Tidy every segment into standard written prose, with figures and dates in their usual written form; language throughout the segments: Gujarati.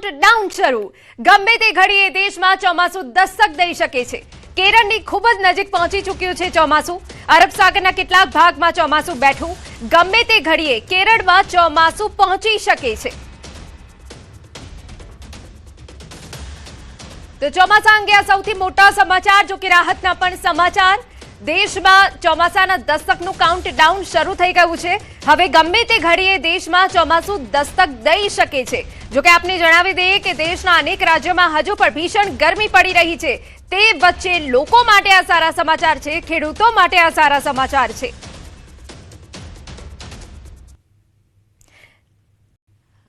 કાઉન્ટડાઉન શરૂ। ગમે તે ઘડીએ દેશમાં ચોમાસું દસ્તક દઈ શકે છે। કેરળની ખૂબ જ નજીક પહોંચી ચૂક્યું છે ચોમાસું। અરબ સાગરના કેટલાક ભાગમાં ચોમાસું બેઠું। ગમે તે ઘડીએ કેરળમાં ચોમાસું પહોંચી શકે છે। તો ચોમાસા અંગે આ સૌથી મોટા સમાચાર, જો કે રાહતના પણ સમાચાર। દેશમાં ચોમાસાના દસ્તકનું કાઉન્ટડાઉન શરૂ થઈ ગયું છે। હવે ગમે તે ઘડીએ દેશમાં ચોમાસું દસ્તક દઈ શકે છે। જો કે આપને જણાવી દઈએ કે દેશના અનેક રાજ્યોમાં હજુ પણ ભીષણ ગરમી પડી રહી છે। તે વચ્ચે લોકો માટે આ સારા સમાચાર છે, ખેડૂતો માટે આ સારા સમાચાર છે।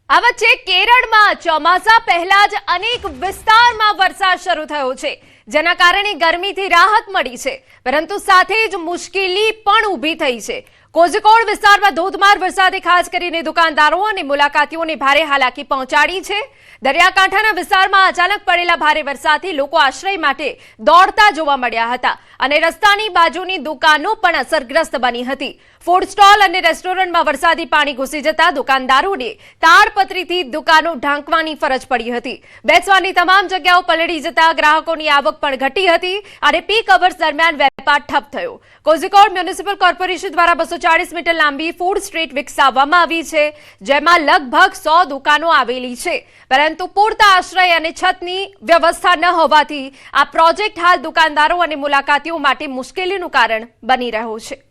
આ વચ્ચે કેરળમાં ચોમાસા પહેલા જ અનેક વિસ્તારમાં વરસાદ શરૂ થયો છે, જેના કારણે ગરમીથી રાહત મળી છે, પરંતુ સાથે જ મુશ્કેલી પણ ઊભી થઈ છે। કોઝિકોડ વિસ્તારમાં ધોધમાર વરસાદે ખાસ કરીને દુકાનદારો અને મુલાકાતીઓને ભારે હાલાકી પહોંચાડી છે। દરિયાકાંઠાના વિસ્તારમાં અચાનક પડેલા ભારે વરસાદથી લોકો આશ્રય માટે દોડતા જોવા મળ્યા હતા અને રસ્તાની બાજુની દુકાનો પણ અસરગ્રસ્ત બની હતી। ફૂડ સ્ટોલ અને રેસ્ટોરન્ટમાં વરસાદી પાણી ઘૂસી જતા દુકાનદારોને તાડપત્રીથી દુકાનો ઢાંકવાની ફરજ પડી હતી। બેસવાની તમામ જગ્યાઓ પલળી જતા ગ્રાહકોની આવક પણ ઘટી હતી અને પીક અવર્સ દરમિયાન વેપાર ઠપ થયો। કોઝિકોડ મ્યુનિસિપલ કોર્પોરેશન દ્વારા 240 મીટર લાંબી ફૂડ સ્ટ્રીટ વિકસાવવામાં આવી છે, જેમાં લગભગ 100 દુકાનો આવેલી છે, પરંતુ પૂરતા આશ્રય અને છતની વ્યવસ્થા ન હોવાથી આ પ્રોજેક્ટ હાલ દુકાનદારો અને મુલાકાતીઓ માટે મુશ્કેલીનું કારણ બની રહ્યો છે।